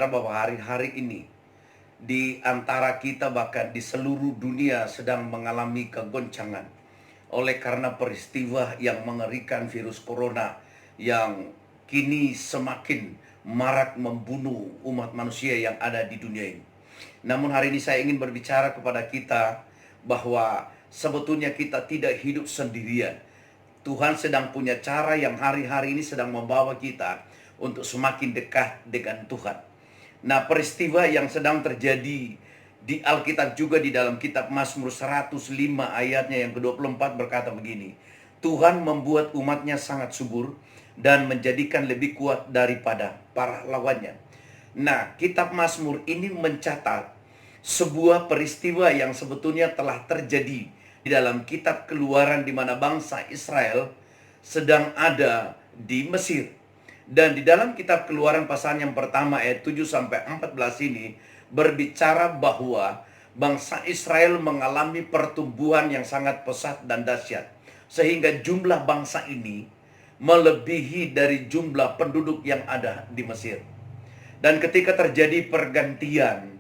bahwa hari-hari ini di antara kita bahkan di seluruh dunia sedang mengalami kegoncangan oleh karena peristiwa yang mengerikan virus corona yang kini semakin marak membunuh umat manusia yang ada di dunia ini. Namun hari ini saya ingin berbicara kepada kita bahwa sebetulnya kita tidak hidup sendirian. Tuhan sedang punya cara yang hari-hari ini sedang membawa kita untuk semakin dekat dengan Tuhan. Nah, peristiwa yang sedang terjadi di Alkitab juga di dalam kitab Mazmur 105 ayatnya yang ke-24 berkata begini. Tuhan membuat umatnya sangat subur dan menjadikan lebih kuat daripada para lawannya. Nah, kitab Mazmur ini mencatat sebuah peristiwa yang sebetulnya telah terjadi di dalam kitab Keluaran di mana bangsa Israel sedang ada di Mesir. Dan di dalam kitab Keluaran pasal yang pertama ayat 7 sampai 14 ini berbicara bahwa bangsa Israel mengalami pertumbuhan yang sangat pesat dan dahsyat. Sehingga jumlah bangsa ini melebihi dari jumlah penduduk yang ada di Mesir. Dan ketika terjadi pergantian,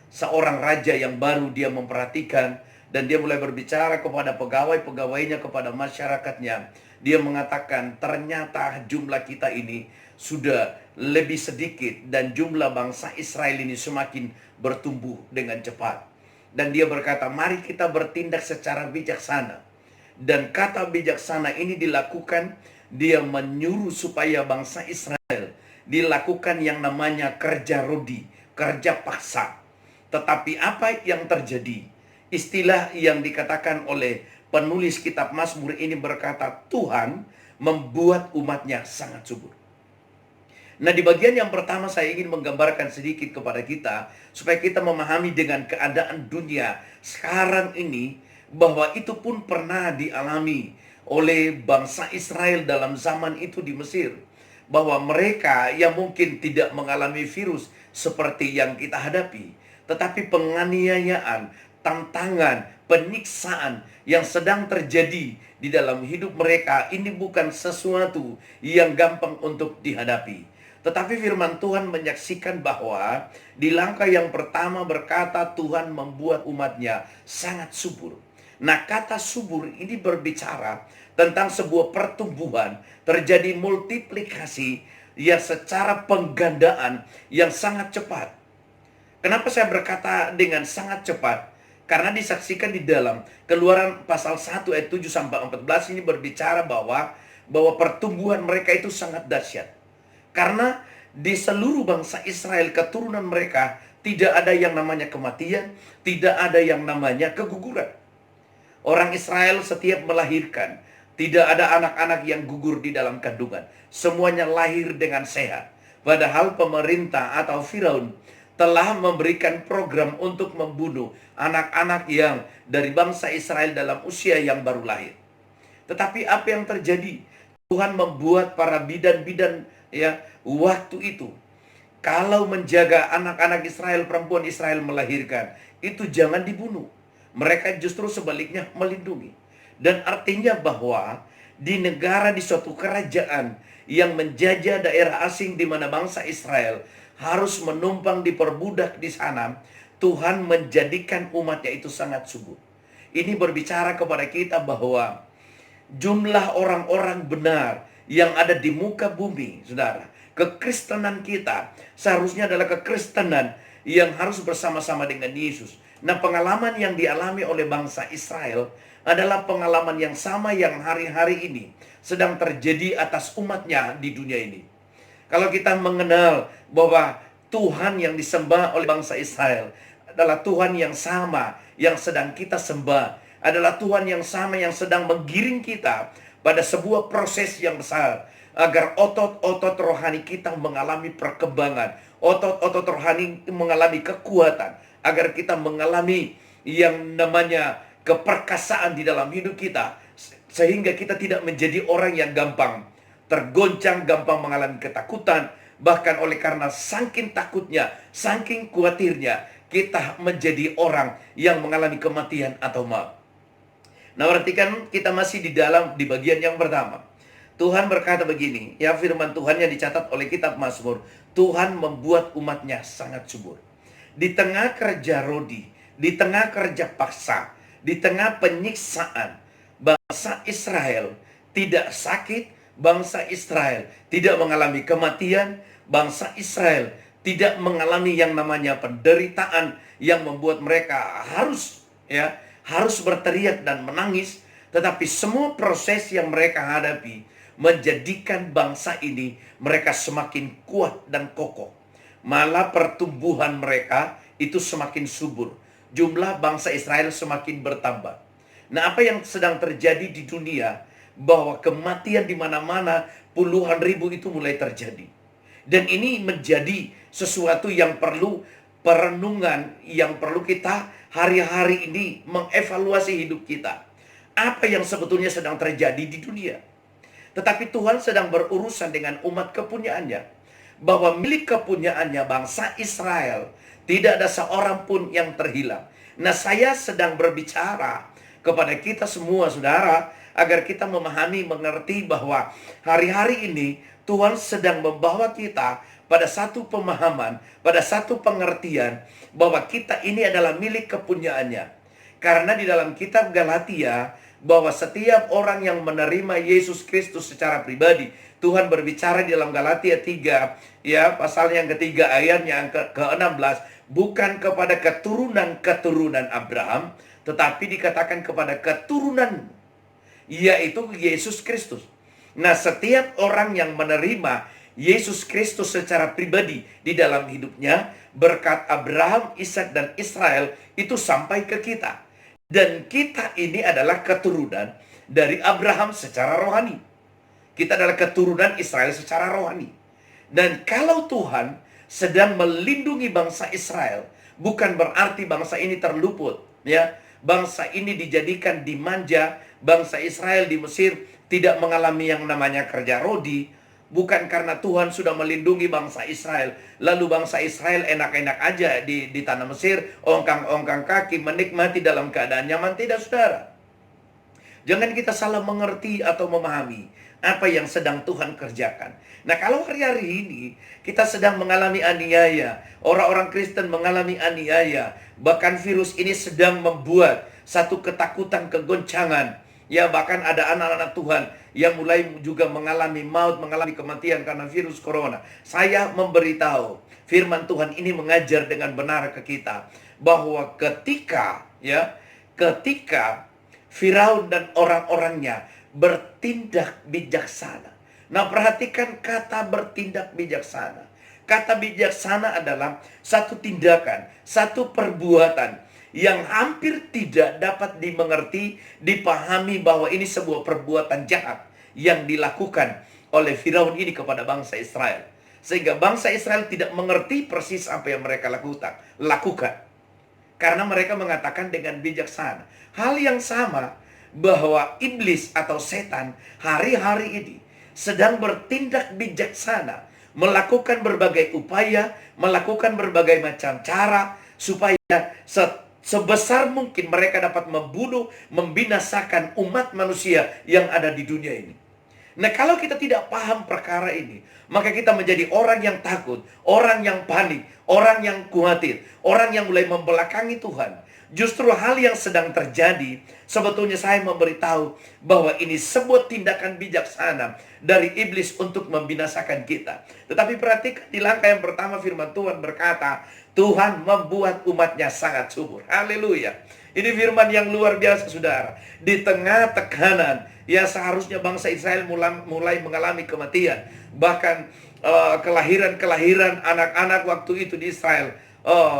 seorang raja yang baru dia memperhatikan dan dia mulai berbicara kepada pegawai-pegawainya, kepada masyarakatnya. Dia mengatakan ternyata jumlah kita ini sudah lebih sedikit dan jumlah bangsa Israel ini semakin bertumbuh dengan cepat. Dan dia berkata, mari kita bertindak secara bijaksana. Dan kata bijaksana ini dilakukan, dia menyuruh supaya bangsa Israel dilakukan yang namanya kerja rodi, kerja paksa. Tetapi apa yang terjadi? Istilah yang dikatakan oleh penulis kitab Mazmur ini berkata, Tuhan membuat umatnya sangat subur. Nah, di bagian yang pertama saya ingin menggambarkan sedikit kepada kita supaya kita memahami dengan keadaan dunia sekarang ini bahwa itu pun pernah dialami oleh bangsa Israel dalam zaman itu di Mesir. Bahwa mereka yang mungkin tidak mengalami virus seperti yang kita hadapi, tetapi penganiayaan, tantangan, penyiksaan yang sedang terjadi di dalam hidup mereka ini bukan sesuatu yang gampang untuk dihadapi. Tetapi firman Tuhan menyaksikan bahwa di langkah yang pertama berkata Tuhan membuat umatnya sangat subur. Nah, kata subur ini berbicara tentang sebuah pertumbuhan, terjadi multiplikasi yang secara penggandaan yang sangat cepat. Kenapa saya berkata dengan sangat cepat? Karena disaksikan di dalam Keluaran pasal 1 ayat 7 sampai 14 ini berbicara bahwa pertumbuhan mereka itu sangat dahsyat. Karena di seluruh bangsa Israel keturunan mereka tidak ada yang namanya kematian, tidak ada yang namanya keguguran. Orang Israel setiap melahirkan, tidak ada anak-anak yang gugur di dalam kandungan. Semuanya lahir dengan sehat. Padahal pemerintah atau Firaun telah memberikan program untuk membunuh anak-anak yang dari bangsa Israel dalam usia yang baru lahir. Tetapi apa yang terjadi? Tuhan membuat para bidan-bidan waktu itu, kalau menjaga anak-anak Israel, perempuan Israel melahirkan, itu jangan dibunuh. Mereka justru sebaliknya melindungi. Dan artinya bahwa di negara, di suatu kerajaan yang menjajah daerah asing di mana bangsa Israel harus menumpang diperbudak di sana, Tuhan menjadikan umatnya itu sangat subur. Ini berbicara kepada kita bahwa jumlah orang-orang benar yang ada di muka bumi, saudara, kekristenan kita seharusnya adalah kekristenan yang harus bersama-sama dengan Yesus. Nah, pengalaman yang dialami oleh bangsa Israel adalah pengalaman yang sama yang hari-hari ini sedang terjadi atas umatnya di dunia ini. Kalau kita mengenal bahwa Tuhan yang disembah oleh bangsa Israel adalah Tuhan yang sama yang sedang kita sembah, adalah Tuhan yang sama yang sedang menggiring kita pada sebuah proses yang besar agar otot-otot rohani kita mengalami perkembangan, otot-otot rohani mengalami kekuatan, agar kita mengalami yang namanya keperkasaan di dalam hidup kita, sehingga kita tidak menjadi orang yang gampang tergoncang, gampang mengalami ketakutan. Bahkan oleh karena saking takutnya, saking khawatirnya, kita menjadi orang yang mengalami kematian atau maut. Nah, perhatikan kita masih di bagian yang pertama. Tuhan berkata begini, ya firman Tuhan yang dicatat oleh kitab Mazmur, Tuhan membuat umatnya sangat subur. Di tengah kerja rodi, di tengah kerja paksa, di tengah penyiksaan, bangsa Israel tidak sakit, bangsa Israel tidak mengalami kematian, bangsa Israel tidak mengalami yang namanya penderitaan yang membuat mereka harus berteriak dan menangis, tetapi semua proses yang mereka hadapi menjadikan bangsa ini mereka semakin kuat dan kokoh. Malah pertumbuhan mereka itu semakin subur. Jumlah bangsa Israel semakin bertambah. Nah, apa yang sedang terjadi di dunia, bahwa kematian di mana-mana, puluhan ribu itu mulai terjadi. Dan ini menjadi sesuatu yang perlu perenungan, yang perlu kita hari-hari ini mengevaluasi hidup kita. Apa yang sebetulnya sedang terjadi di dunia? Tetapi Tuhan sedang berurusan dengan umat kepunyaannya, bahwa milik kepunyaannya bangsa Israel tidak ada seorang pun yang terhilang. Nah, saya sedang berbicara kepada kita semua, saudara, agar kita memahami, mengerti bahwa hari-hari ini Tuhan sedang membawa kita pada satu pemahaman, pada satu pengertian bahwa kita ini adalah milik kepunyaannya. Karena di dalam kitab Galatia, bahwa setiap orang yang menerima Yesus Kristus secara pribadi, Tuhan berbicara di dalam Galatia 3, ya, pasal yang ketiga ayatnya yang ke-16, bukan kepada keturunan Abraham, tetapi dikatakan kepada keturunan, yaitu Yesus Kristus. Nah, setiap orang yang menerima Yesus Kristus secara pribadi di dalam hidupnya, berkat Abraham, Ishak, dan Israel itu sampai ke kita. Dan kita ini adalah keturunan dari Abraham secara rohani. Kita adalah keturunan Israel secara rohani. Dan kalau Tuhan sedang melindungi bangsa Israel, bukan berarti bangsa ini terluput, ya. Bangsa ini dijadikan dimanja. Bangsa Israel di Mesir tidak mengalami yang namanya kerja rodi. Bukan karena Tuhan sudah melindungi bangsa Israel, lalu bangsa Israel enak-enak aja di tanah Mesir, ongkang-ongkang kaki, menikmati dalam keadaan nyaman. Tidak, saudara. Jangan kita salah mengerti atau memahami apa yang sedang Tuhan kerjakan. Nah, kalau hari-hari ini kita sedang mengalami aniaya, orang-orang Kristen mengalami aniaya, bahkan virus ini sedang membuat satu ketakutan, kegoncangan. Ya, bahkan ada anak-anak Tuhan yang mulai juga mengalami maut, mengalami kematian karena virus corona. Saya memberitahu, firman Tuhan ini mengajar dengan benar ke kita bahwa ketika Firaun dan orang-orangnya bertindak bijaksana. Nah, perhatikan kata bertindak bijaksana. Kata bijaksana adalah satu tindakan, satu perbuatan yang hampir tidak dapat dimengerti, dipahami bahwa ini sebuah perbuatan jahat yang dilakukan oleh Firaun ini kepada bangsa Israel. Sehingga bangsa Israel tidak mengerti persis apa yang mereka lakukan. Karena mereka mengatakan dengan bijaksana. Hal yang sama bahwa iblis atau setan hari-hari ini sedang bertindak bijaksana, melakukan berbagai upaya, melakukan berbagai macam cara supaya sebesar mungkin mereka dapat membunuh, membinasakan umat manusia yang ada di dunia ini. Nah, kalau kita tidak paham perkara ini, maka kita menjadi orang yang takut, orang yang panik, orang yang khawatir, orang yang mulai membelakangi Tuhan. Justru hal yang sedang terjadi, sebetulnya saya memberitahu bahwa ini sebuah tindakan bijaksana dari iblis untuk membinasakan kita. Tetapi perhatikan di langkah yang pertama, firman Tuhan berkata, Tuhan membuat umatnya sangat subur. Haleluya. Ini firman yang luar biasa, saudara. Di tengah tekanan, ya seharusnya bangsa Israel mulai mengalami kematian. Bahkan kelahiran anak-anak waktu itu di Israel,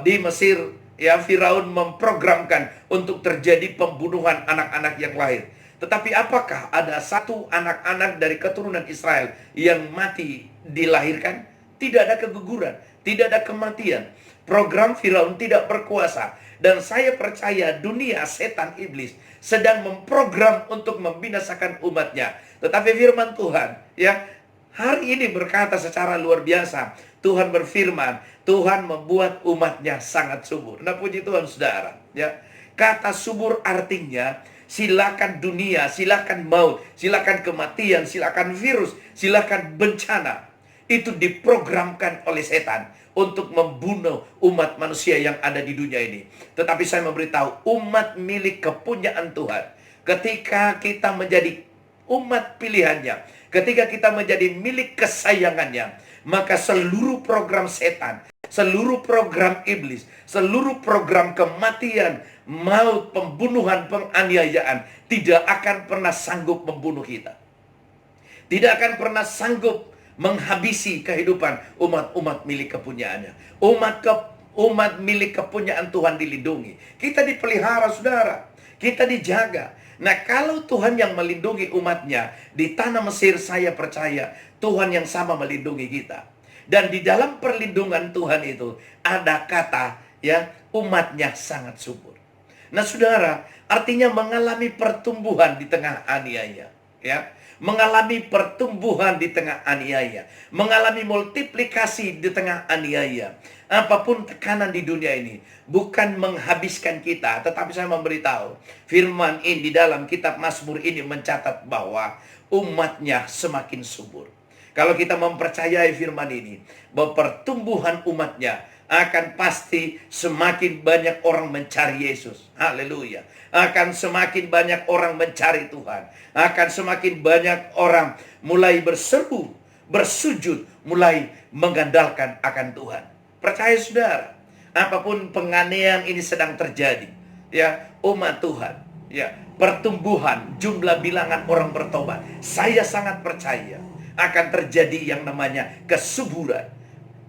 di Mesir, ya Firaun memprogramkan untuk terjadi pembunuhan anak-anak yang lahir. Tetapi apakah ada satu anak-anak dari keturunan Israel yang mati dilahirkan? Tidak ada keguguran, tidak ada kematian. Program Firaun tidak berkuasa. Dan saya percaya dunia setan iblis sedang memprogram untuk membinasakan umatnya. Tetapi firman Tuhan, ya, hari ini berkata secara luar biasa. Tuhan berfirman, Tuhan membuat umatnya sangat subur. Nah, puji Tuhan, saudara. Ya, kata subur artinya silakan dunia, silakan maut, silakan kematian, silakan virus, silakan bencana. Itu diprogramkan oleh setan untuk membunuh umat manusia yang ada di dunia ini. Tetapi saya memberitahu, umat milik kepunyaan Tuhan, ketika kita menjadi umat pilihannya, ketika kita menjadi milik kesayangannya, maka seluruh program setan, seluruh program iblis, seluruh program kematian, maut, pembunuhan, penganiayaan tidak akan pernah sanggup membunuh kita. Tidak akan pernah sanggup menghabisi kehidupan umat-umat milik kepunyaannya. Umat milik kepunyaan Tuhan dilindungi. Kita dipelihara, saudara. Kita dijaga. Nah, kalau Tuhan yang melindungi umatnya di tanah Mesir, saya percaya Tuhan yang sama melindungi kita. Dan di dalam perlindungan Tuhan itu ada kata, ya, umatnya sangat subur. Nah, saudara, artinya mengalami pertumbuhan di tengah aniaya, ya. Mengalami pertumbuhan di tengah aniaya, mengalami multiplikasi di tengah aniaya. Apapun tekanan di dunia ini bukan menghabiskan kita, tetapi saya memberitahu, firman ini di dalam kitab Mazmur ini mencatat bahwa umatnya semakin subur. Kalau kita mempercayai firman ini, bahwa pertumbuhan umatnya akan pasti semakin banyak orang mencari Yesus. Haleluya. Akan semakin banyak orang mencari Tuhan. Akan semakin banyak orang mulai berseru, bersujud, mulai mengandalkan akan Tuhan. Percaya saudara, apapun penganiayaan ini sedang terjadi, ya, umat Tuhan, ya, pertumbuhan jumlah bilangan orang bertobat, saya sangat percaya akan terjadi yang namanya kesuburan,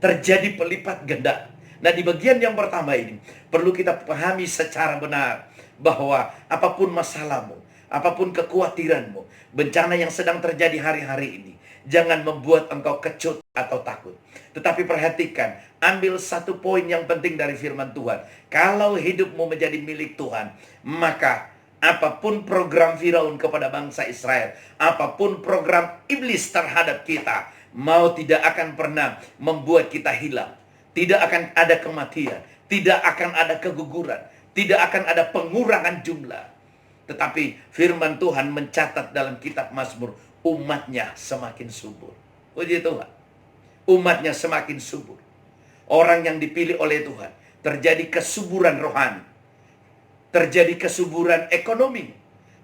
terjadi pelipat ganda. Nah, di bagian yang pertama ini perlu kita pahami secara benar bahwa apapun masalahmu, apapun kekhawatiranmu, bencana yang sedang terjadi hari-hari ini, jangan membuat engkau kecut atau takut. Tetapi perhatikan, ambil satu poin yang penting dari firman Tuhan. Kalau hidupmu menjadi milik Tuhan, maka apapun program Firaun kepada bangsa Israel, apapun program iblis terhadap kita, mau tidak akan pernah membuat kita hilang. Tidak akan ada kematian, tidak akan ada keguguran, tidak akan ada pengurangan jumlah. Tetapi firman Tuhan mencatat dalam kitab Mazmur, umatnya semakin subur. Puji Tuhan. Umatnya semakin subur. Orang yang dipilih oleh Tuhan, terjadi kesuburan rohani, terjadi kesuburan ekonomi,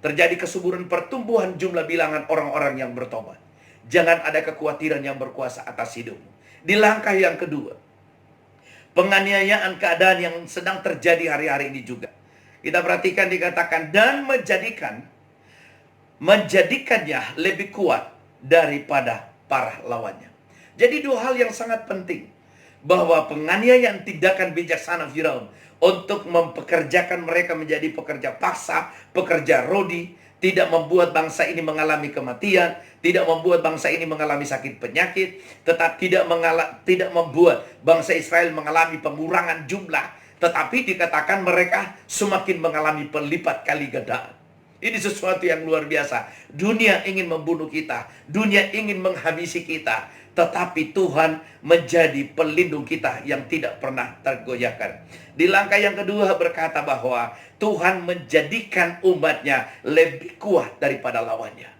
terjadi kesuburan pertumbuhan jumlah bilangan orang-orang yang bertobat. Jangan ada kekhawatiran yang berkuasa atas hidupmu. Di langkah yang kedua, penganiayaan keadaan yang sedang terjadi hari-hari ini juga. Kita perhatikan dikatakan, dan menjadikannya lebih kuat daripada para lawannya. Jadi dua hal yang sangat penting, bahwa penganiayaan tindakan bijaksana Firaun untuk mempekerjakan mereka menjadi pekerja paksa, pekerja rodi, tidak membuat bangsa ini mengalami kematian, tidak membuat bangsa ini mengalami sakit penyakit, tetap tidak membuat bangsa Israel mengalami pengurangan jumlah, tetapi dikatakan mereka semakin mengalami pelipat kali gandaan. Ini sesuatu yang luar biasa. Dunia ingin membunuh kita, dunia ingin menghabisi kita, tetapi Tuhan menjadi pelindung kita yang tidak pernah tergoyahkan. Di langkah yang kedua berkata bahwa Tuhan menjadikan umatnya lebih kuat daripada lawannya.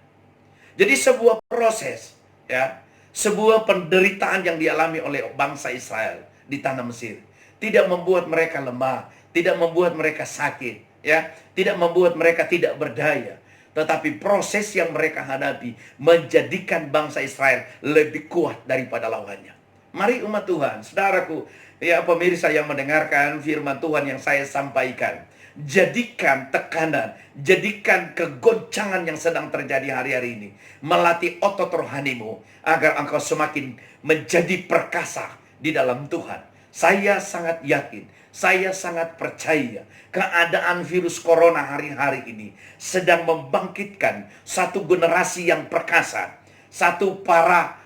Jadi sebuah proses, ya, sebuah penderitaan yang dialami oleh bangsa Israel di tanah Mesir tidak membuat mereka lemah, tidak membuat mereka sakit, ya, tidak membuat mereka tidak berdaya. Tetapi proses yang mereka hadapi menjadikan bangsa Israel lebih kuat daripada lawannya. Mari umat Tuhan, saudaraku, ya, pemirsa yang mendengarkan firman Tuhan yang saya sampaikan, jadikan tekanan, jadikan kegoncangan yang sedang terjadi hari-hari ini, melatih otot rohanimu agar engkau semakin menjadi perkasa di dalam Tuhan. Saya sangat yakin, saya sangat percaya keadaan virus corona hari-hari ini sedang membangkitkan satu generasi yang perkasa, satu para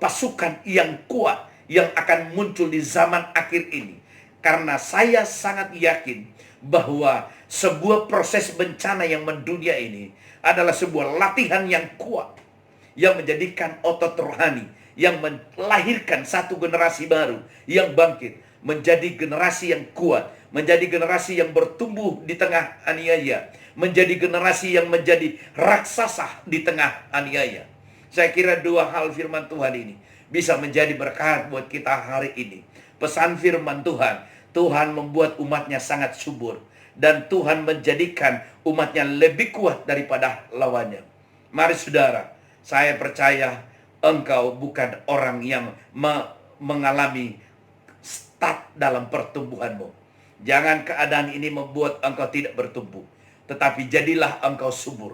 pasukan yang kuat yang akan muncul di zaman akhir ini. Karena saya sangat yakin bahwa sebuah proses bencana yang mendunia ini adalah sebuah latihan yang kuat, yang menjadikan otot rohani, yang melahirkan satu generasi baru yang bangkit menjadi generasi yang kuat, menjadi generasi yang bertumbuh di tengah aniaya, menjadi generasi yang menjadi raksasa di tengah aniaya. Saya kira dua hal firman Tuhan ini bisa menjadi berkat buat kita hari ini. Pesan firman Tuhan, Tuhan membuat umatnya sangat subur, dan Tuhan menjadikan umatnya lebih kuat daripada lawannya. Mari saudara, saya percaya engkau bukan orang yang mengalami stuck dalam pertumbuhanmu. Jangan keadaan ini membuat engkau tidak bertumbuh, tetapi jadilah engkau subur.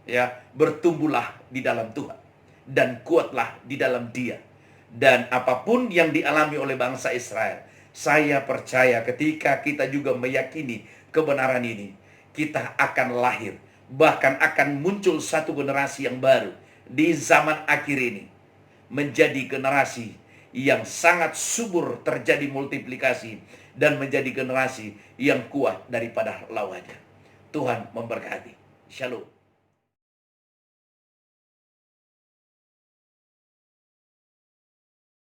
Ya, bertumbuhlah di dalam Tuhan dan kuatlah di dalam Dia. Dan apapun yang dialami oleh bangsa Israel, saya percaya ketika kita juga meyakini kebenaran ini, kita akan lahir, bahkan akan muncul satu generasi yang baru di zaman akhir ini, menjadi generasi yang sangat subur, terjadi multiplikasi, dan menjadi generasi yang kuat daripada lawannya. Tuhan memberkati. Shalom.